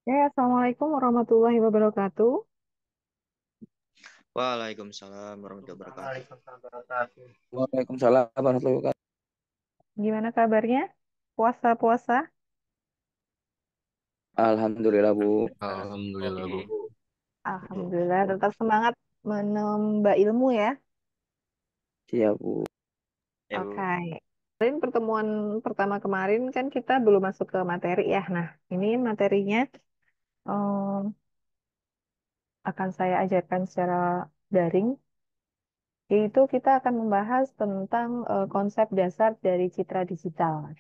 Assalamualaikum warahmatullahi wabarakatuh. Waalaikumsalam warahmatullahi wabarakatuh. Waalaikumsalam warahmatullahi wabarakatuh. Gimana kabarnya? Puasa-puasa? Alhamdulillah Bu. Alhamdulillah, Bu. Alhamdulillah, tetap semangat menambah ilmu ya. Siap Bu. Ya, Oke. Bu. Pertemuan pertama kemarin kan kita belum masuk ke materi ya. Nah, ini materinya em, akan saya ajarkan secara daring, yaitu kita akan membahas tentang konsep dasar dari citra digital.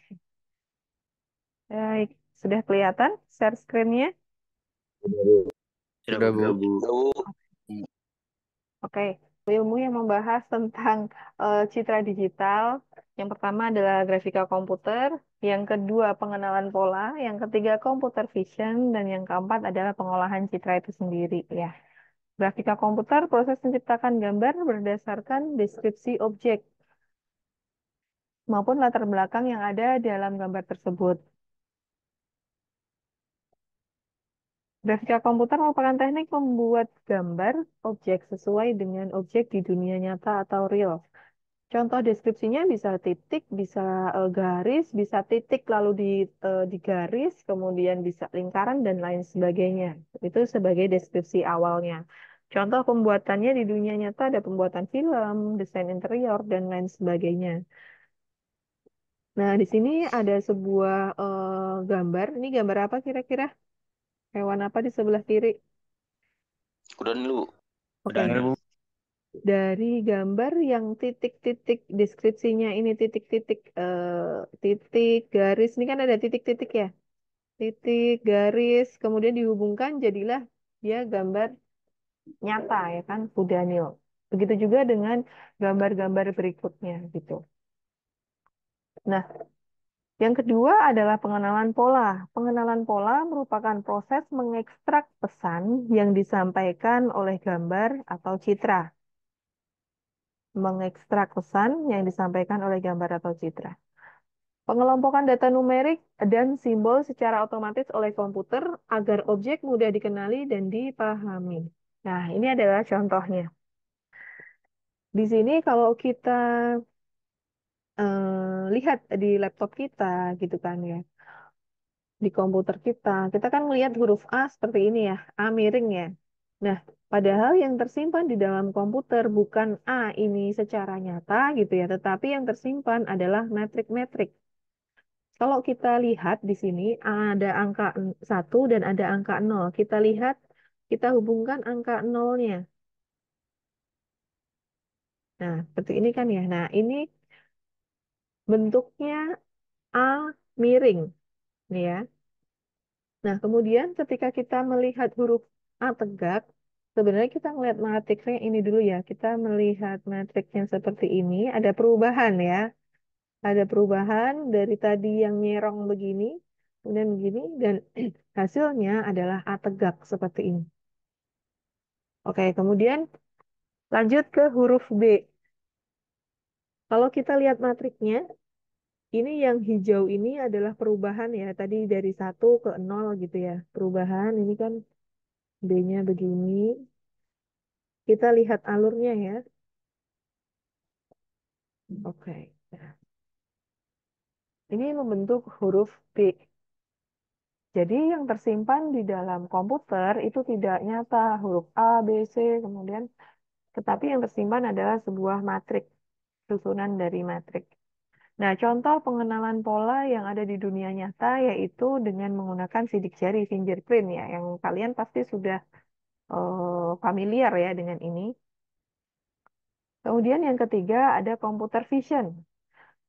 Baik, sudah kelihatan share screen-nya? Sudah, Bu. Sudah, Bu. Oke, ilmu yang membahas tentang citra digital. Yang pertama adalah grafika komputer, yang kedua pengenalan pola, yang ketiga computer vision, dan yang keempat adalah pengolahan citra itu sendiri ya. Grafika komputer proses menciptakan gambar berdasarkan deskripsi objek maupun latar belakang yang ada dalam gambar tersebut. Grafika komputer merupakan teknik membuat gambar objek sesuai dengan objek di dunia nyata atau real. Contoh deskripsinya bisa titik, bisa garis, bisa titik lalu digaris, kemudian bisa lingkaran dan lain sebagainya. Itu sebagai deskripsi awalnya. Contoh pembuatannya di dunia nyata ada pembuatan film, desain interior dan lain sebagainya. Nah, di sini ada sebuah gambar. Ini gambar apa kira-kira? Hewan apa di sebelah kiri? Udah dulu. Udah Oke. nih, Bu. Dari gambar yang titik-titik deskripsinya ini titik-titik titik garis ini kan ada titik-titik ya, titik garis kemudian dihubungkan jadilah dia gambar nyata ya kan Kudanil. Begitu juga dengan gambar-gambar berikutnya gitu. Nah, yang kedua adalah pengenalan pola. Pengenalan pola merupakan proses mengekstrak pesan yang disampaikan oleh gambar atau citra. Mengekstrak pesan yang disampaikan oleh gambar atau citra. Pengelompokan data numerik dan simbol secara otomatis oleh komputer agar objek mudah dikenali dan dipahami. Nah, ini adalah contohnya. Di sini kalau kita lihat di laptop kita gitu kan ya, di komputer kita kan melihat huruf A seperti ini ya, A miring ya. Nah, padahal yang tersimpan di dalam komputer bukan A ini secara nyata gitu ya, tetapi yang tersimpan adalah metrik-metrik. Kalau kita lihat di sini ada angka 1 dan ada angka 0. Kita lihat, kita hubungkan angka nolnya. Nah, seperti ini kan ya. Nah, ini bentuknya A miring. Nih ya. Nah, kemudian ketika kita melihat huruf A tegak, sebenarnya kita melihat matrixnya ini dulu ya. Kita melihat matriksnya seperti ini, ada perubahan ya. Ada perubahan dari tadi yang nyerong begini, kemudian begini, dan hasilnya adalah A tegak seperti ini. Oke, kemudian lanjut ke huruf B. Kalau kita lihat matriknya, ini yang hijau ini adalah perubahan ya. Tadi dari 1 ke 0 gitu ya. Perubahan ini kan B-nya begini. Kita lihat alurnya ya. Oke. Nah, ini membentuk huruf B. Jadi yang tersimpan di dalam komputer itu tidak nyata huruf A, B, C, kemudian tetapi yang tersimpan adalah sebuah matrik, susunan dari matrik. Nah, contoh pengenalan pola yang ada di dunia nyata yaitu dengan menggunakan sidik jari fingerprint ya, yang kalian pasti sudah familiar ya dengan ini. Kemudian yang ketiga ada computer vision.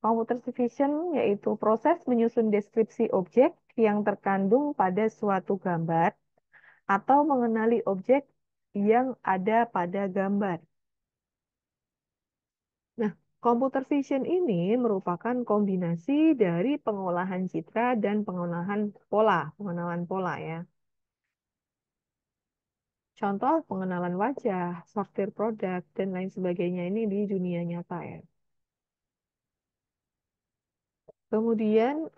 Computer vision yaitu proses menyusun deskripsi objek yang terkandung pada suatu gambar atau mengenali objek yang ada pada gambar. Nah, computer vision ini merupakan kombinasi dari pengolahan citra dan pengenalan pola ya. Contoh pengenalan wajah, sortir produk, dan lain sebagainya ini di dunia nyata ya. Kemudian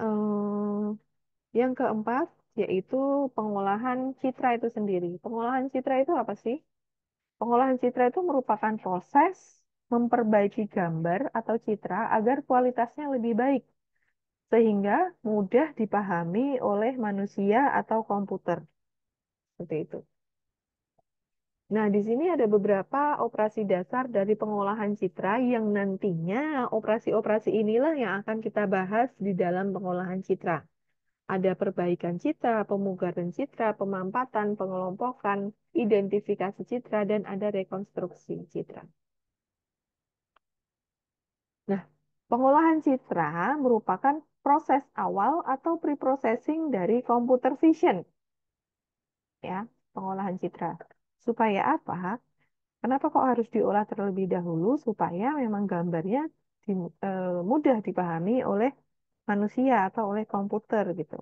yang keempat yaitu pengolahan citra itu sendiri. Pengolahan citra itu apa sih? Pengolahan citra itu merupakan proses memperbaiki gambar atau citra agar kualitasnya lebih baik, sehingga mudah dipahami oleh manusia atau komputer. Seperti itu. Nah, di sini ada beberapa operasi dasar dari pengolahan citra yang nantinya operasi-operasi inilah yang akan kita bahas di dalam pengolahan citra. Ada perbaikan citra, pemugaran citra, pemampatan, pengelompokan, identifikasi citra, dan ada rekonstruksi citra. Nah, pengolahan citra merupakan proses awal atau pre-processing dari computer vision, ya, pengolahan citra. Supaya apa? Kenapa kok harus diolah terlebih dahulu? Supaya memang gambarnya mudah dipahami oleh manusia atau oleh komputer gitu.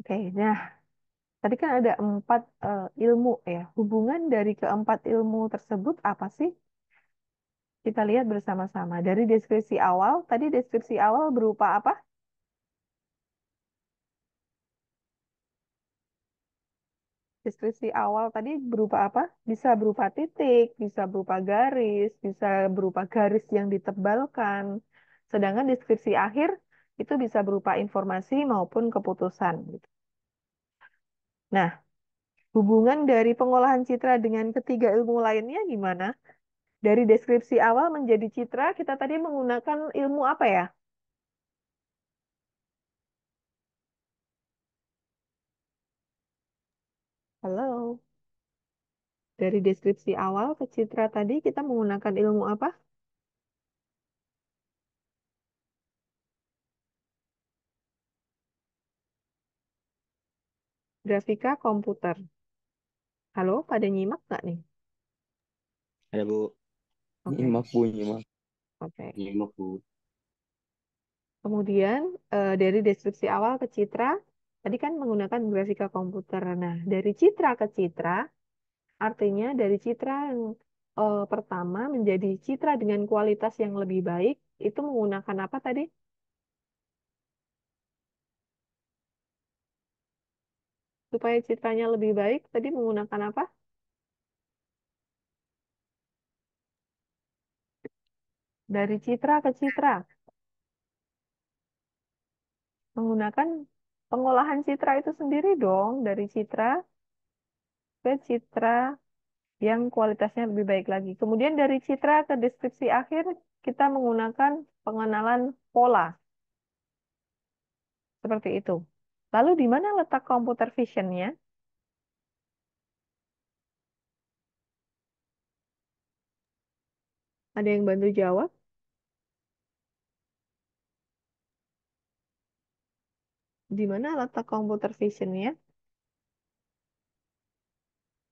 Oke, nah tadi kan ada 4 ilmu ya. Hubungan dari keempat ilmu tersebut apa sih? Kita lihat bersama-sama. Dari deskripsi awal, tadi deskripsi awal berupa apa? Deskripsi awal tadi berupa apa? Bisa berupa titik, bisa berupa garis, bisa berupa garis yang ditebalkan. Sedangkan deskripsi akhir itu bisa berupa informasi maupun keputusan, gitu. Nah, hubungan dari pengolahan citra dengan ketiga ilmu lainnya gimana? Dari deskripsi awal menjadi citra, kita tadi menggunakan ilmu apa ya? Halo. Dari deskripsi awal ke citra tadi kita menggunakan ilmu apa? Grafika komputer. Halo, pada nyimak nggak nih? Ada Bu. Oke, Nyimak Bu, nyimak. oke. Nyimak Bu. Kemudian dari deskripsi awal ke citra, tadi kan menggunakan grafika komputer. Nah, dari citra ke citra, artinya dari citra yang pertama menjadi citra dengan kualitas yang lebih baik, itu menggunakan apa tadi? Supaya citranya lebih baik, tadi menggunakan apa? Dari citra ke citra, menggunakan pengolahan citra itu sendiri dong, dari citra ke citra yang kualitasnya lebih baik lagi. Kemudian dari citra ke deskripsi akhir, kita menggunakan pengenalan pola, seperti itu. Lalu di mana letak computer vision-nya? Ada yang bantu jawab? Di mana letak computer vision-nya?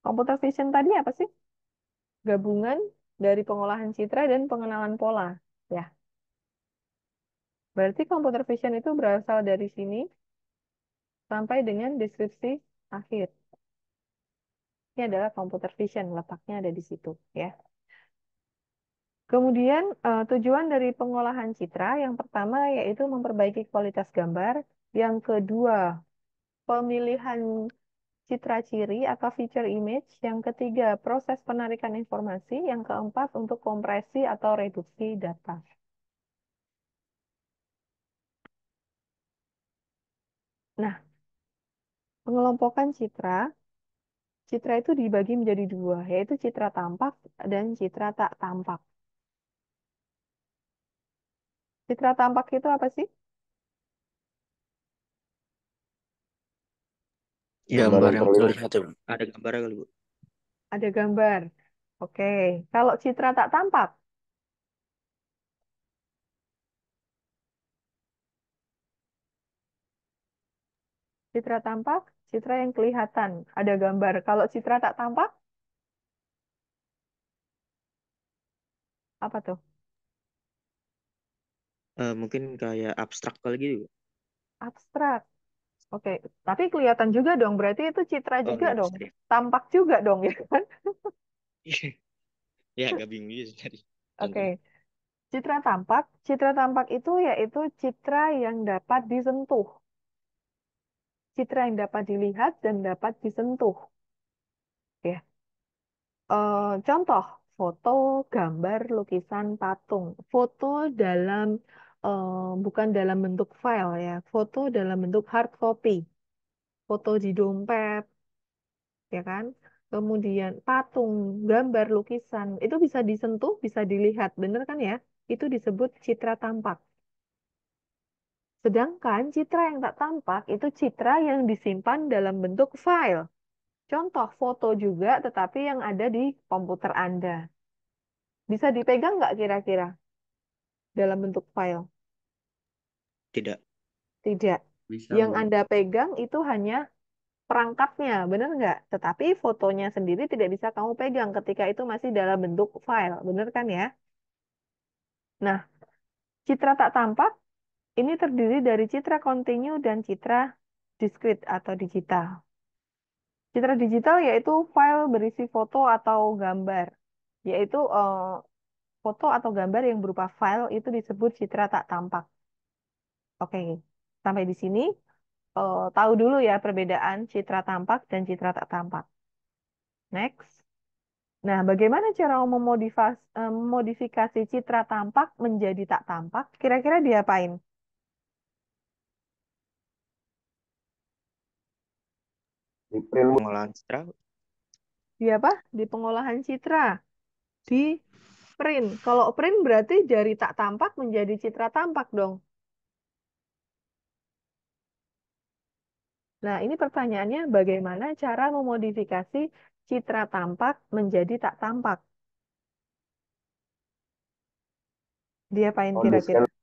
Computer vision tadi apa sih? Gabungan dari pengolahan citra dan pengenalan pola. Ya, berarti computer vision itu berasal dari sini sampai dengan deskripsi akhir. Ini adalah computer vision, letaknya ada di situ, ya. Kemudian tujuan dari pengolahan citra yang pertama yaitu memperbaiki kualitas gambar, yang kedua pemilihan citra ciri atau feature image, yang ketiga proses penarikan informasi, yang keempat untuk kompresi atau reduksi data. Nah, pengelompokan citra, citra itu dibagi menjadi dua, yaitu citra tampak dan citra tak tampak. Citra tampak itu apa sih? Yang Gambaran yang terlihat. terlihat ya, Bu. Ada gambarnya kali Bu. Ada gambar. Oke, kalau citra tak tampak, citra tampak, citra yang kelihatan, ada gambar. Kalau citra tak tampak, apa tuh? Mungkin kayak abstrak kali gitu Bu. Abstrak. Oke, tapi kelihatan juga dong. Berarti itu citra Oh juga iya dong. bisa deh. Tampak juga dong, ya kan? Ya agak bingung gitu tadi. Oke, Contohnya. Citra tampak itu yaitu citra yang dapat disentuh, citra yang dapat dilihat dan dapat disentuh. Ya. Contoh, foto, gambar, lukisan, patung. Foto dalam bukan dalam bentuk file ya, foto dalam bentuk hard copy, foto di dompet, ya kan? Kemudian patung, gambar, lukisan itu bisa disentuh, bisa dilihat, bener kan ya? Itu disebut citra tampak. Sedangkan citra yang tak tampak itu citra yang disimpan dalam bentuk file. Contoh foto juga, tetapi yang ada di komputer Anda. Bisa dipegang nggak kira-kira dalam bentuk file? Tidak. Tidak. Bisa, Yang Bu. Anda pegang itu hanya perangkatnya, benar nggak? Tetapi fotonya sendiri tidak bisa kamu pegang ketika itu masih dalam bentuk file, benar kan ya? Nah, citra tak tampak ini terdiri dari citra kontinu dan citra discrete atau digital. Citra digital yaitu file berisi foto atau gambar, yaitu foto atau gambar yang berupa file itu disebut citra tak tampak. Oke, sampai di sini tahu dulu ya perbedaan citra tampak dan citra tak tampak. Next. Nah, bagaimana cara memodifikasi citra tampak menjadi tak tampak? Kira-kira diapain? Di print, Bu. Pengolahan citra. Di apa? Di pengolahan citra. Di print. Kalau print berarti dari tak tampak menjadi citra tampak dong. Nah, ini pertanyaannya bagaimana cara memodifikasi citra tampak menjadi tak tampak? Diapain Oh, di kira-kira? scan.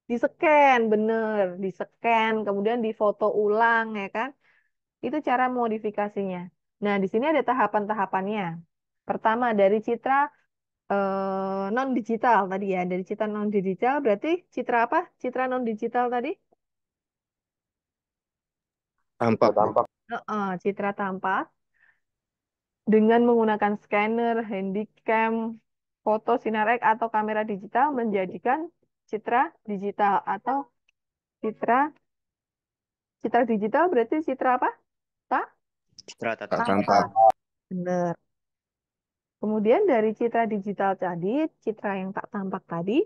Di-scan, bener. Di-scan, kemudian difoto ulang, ya kan? Itu cara modifikasinya. Nah, di sini ada tahapan-tahapannya. Pertama, dari citra non-digital tadi ya. Dari citra non-digital berarti citra apa? Citra non-digital tadi? Tampak, Bu. Tampak. Citra tampak. Dengan menggunakan scanner, handycam, foto sinar X atau kamera digital menjadikan citra digital atau citra citra digital berarti citra apa? Tak Citra tak Tak tampak. tampak. tampak. Benar. Kemudian dari citra digital tadi, citra yang tak tampak tadi,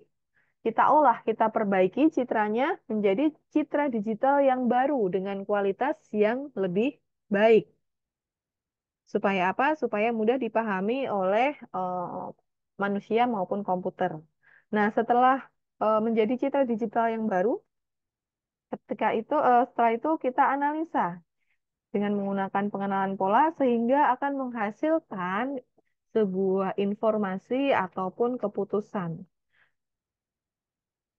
kita olah, kita perbaiki citranya menjadi citra digital yang baru dengan kualitas yang lebih baik. Supaya apa? Supaya mudah dipahami oleh manusia maupun komputer. Nah, menjadi citra digital yang baru, setelah itu kita analisa dengan menggunakan pengenalan pola sehingga akan menghasilkan sebuah informasi ataupun keputusan.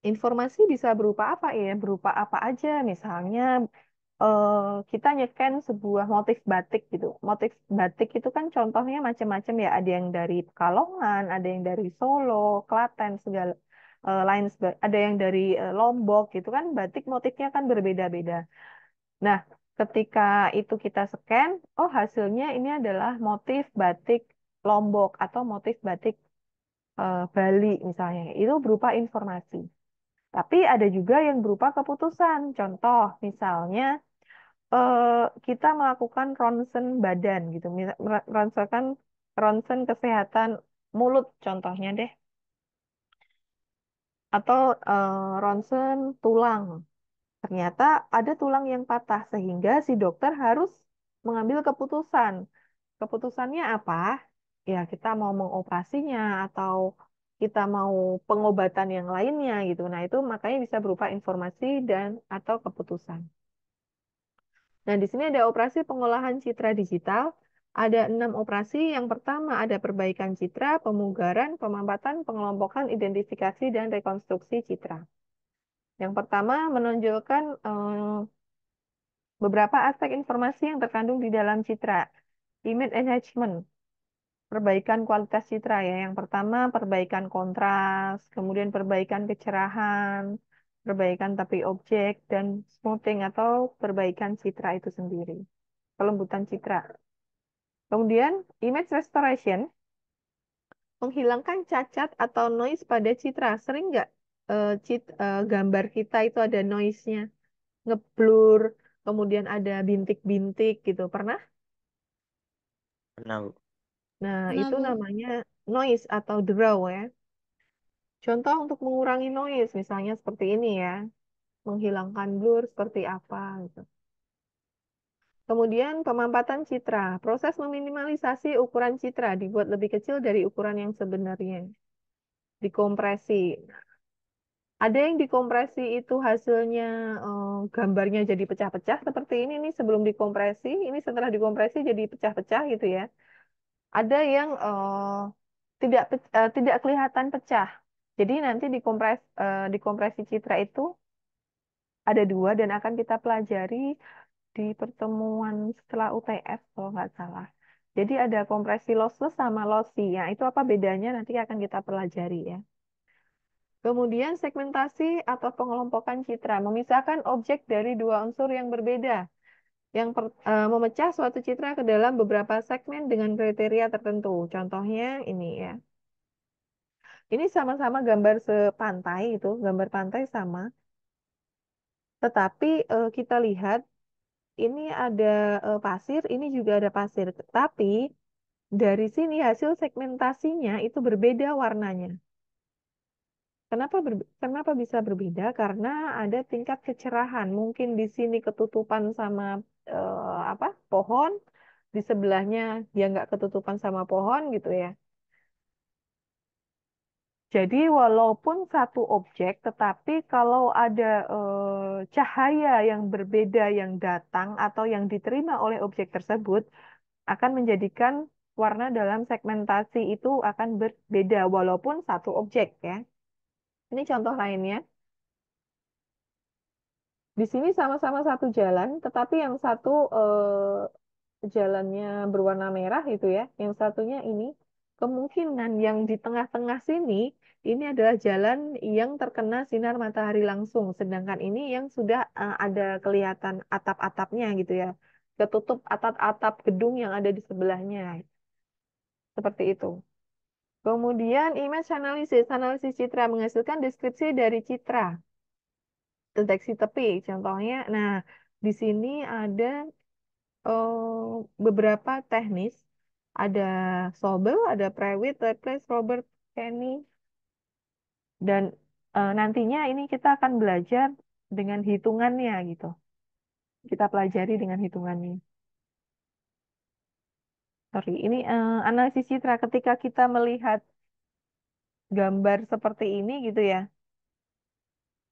Informasi bisa berupa apa ya? Berupa apa aja? Misalnya eh, kita nyeken sebuah motif batik gitu. Motif batik itu kan contohnya macam-macam ya. Ada yang dari Pekalongan, ada yang dari Solo, Klaten, segala ada yang dari Lombok gitu kan. Batik motifnya kan berbeda-beda. Nah, ketika itu kita scan, oh hasilnya ini adalah motif batik Lombok atau motif batik Bali misalnya. Itu berupa informasi. Tapi ada juga yang berupa keputusan. Contoh, misalnya eh, kita melakukan ronsen badan gitu, merasakan ronsen kesehatan mulut contohnya deh, atau ronsen tulang. Ternyata ada tulang yang patah sehingga si dokter harus mengambil keputusan. Keputusannya apa? Ya, kita mau mengoperasinya atau kita mau pengobatan yang lainnya gitu. Nah, itu makanya bisa berupa informasi dan atau keputusan. Nah, di sini ada operasi pengolahan citra digital. Ada 6 operasi. Yang pertama ada perbaikan citra, pemugaran, pemampatan, pengelompokan, identifikasi, dan rekonstruksi citra. Yang pertama menonjolkan beberapa aspek informasi yang terkandung di dalam citra. Image enhancement, perbaikan kualitas citra ya. Yang pertama perbaikan kontras, kemudian perbaikan kecerahan, perbaikan tapi objek, dan smoothing atau perbaikan citra itu sendiri. Pelembutan citra. Kemudian image restoration, menghilangkan cacat atau noise pada citra. Sering nggak gambar kita itu ada noise-nya, ngeblur, kemudian ada bintik-bintik gitu. Pernah? Pernah, Bu. Nah, Pernah, itu Bu. namanya noise atau draw ya. Contoh untuk mengurangi noise, misalnya seperti ini ya. Menghilangkan blur seperti apa gitu. Kemudian pemampatan citra. Proses meminimalisasi ukuran citra dibuat lebih kecil dari ukuran yang sebenarnya. Dikompresi. Ada yang dikompresi itu hasilnya gambarnya jadi pecah-pecah seperti ini nih sebelum dikompresi, ini setelah dikompresi jadi pecah-pecah gitu ya. Ada yang tidak kelihatan pecah. Jadi nanti dikompresi citra itu ada dua dan akan kita pelajari di pertemuan setelah UTS kalau nggak salah. Jadi ada kompresi lossless sama lossy. Ya, itu apa bedanya nanti akan kita pelajari ya. Kemudian segmentasi atau pengelompokan citra, memisahkan objek dari dua unsur yang berbeda, yang memecah suatu citra ke dalam beberapa segmen dengan kriteria tertentu. Contohnya ini ya. Ini sama-sama gambar sepantai itu, gambar pantai sama. Tetapi kita lihat ini ada pasir, ini juga ada pasir. Tetapi dari sini hasil segmentasinya itu berbeda warnanya. Kenapa bisa berbeda? Karena ada tingkat kecerahan. Mungkin di sini ketutupan sama apa pohon, di sebelahnya dia nggak ketutupan sama pohon gitu ya. Jadi walaupun satu objek, tetapi kalau ada cahaya yang berbeda yang datang atau yang diterima oleh objek tersebut, akan menjadikan warna dalam segmentasi itu akan berbeda walaupun satu objek ya. Ini contoh lainnya. Di sini sama-sama satu jalan, tetapi yang satu jalannya berwarna merah itu ya, yang satunya ini kemungkinan yang di tengah-tengah sini ini adalah jalan yang terkena sinar matahari langsung, sedangkan ini yang sudah ada kelihatan atap-atapnya gitu ya, ketutup atap-atap gedung yang ada di sebelahnya, seperti itu. Kemudian image analysis, analisis citra menghasilkan deskripsi dari citra, deteksi tepi, contohnya. Nah, di sini ada beberapa teknis. Ada Sobel, ada Prewitt, Laplace, Robert, Kenny, dan nantinya ini kita akan belajar dengan hitungannya gitu. Kita pelajari dengan hitungannya. Sorry, ini analisis citra ketika kita melihat gambar seperti ini gitu ya.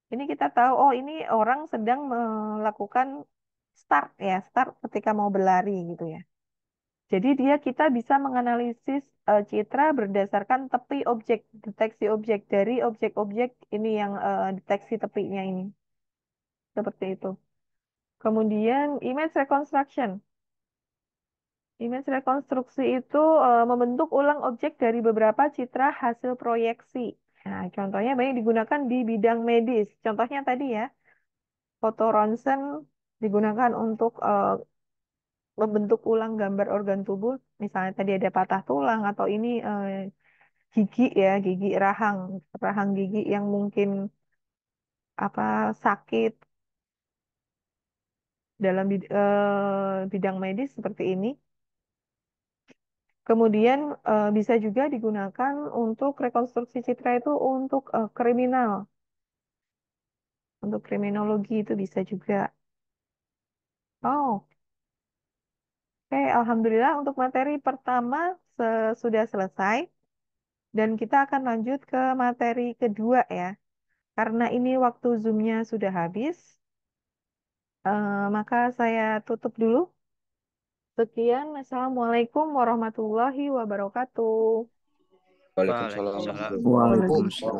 Ini kita tahu, oh ini orang sedang melakukan start ya, start ketika mau berlari gitu ya. Jadi kita bisa menganalisis citra berdasarkan tepi objek, deteksi objek dari objek-objek ini yang deteksi tepinya ini. Seperti itu. Kemudian image reconstruction. Image rekonstruksi itu membentuk ulang objek dari beberapa citra hasil proyeksi. Nah, contohnya banyak digunakan di bidang medis. Contohnya tadi ya, foto ronsen digunakan untuk membentuk ulang gambar organ tubuh. Misalnya tadi ada patah tulang atau ini gigi ya, gigi rahang, rahang gigi yang mungkin apa sakit dalam bidang medis seperti ini. Kemudian bisa juga digunakan untuk rekonstruksi citra itu untuk kriminal, untuk kriminologi itu bisa juga. Oh, oke, Alhamdulillah untuk materi pertama sudah selesai dan kita akan lanjut ke materi kedua ya. Karena ini waktu Zoom-nya sudah habis, maka saya tutup dulu. Sekian, Assalamualaikum warahmatullahi wabarakatuh. Waalaikumsalam. Waalaikumsalam. Waalaikumsalam.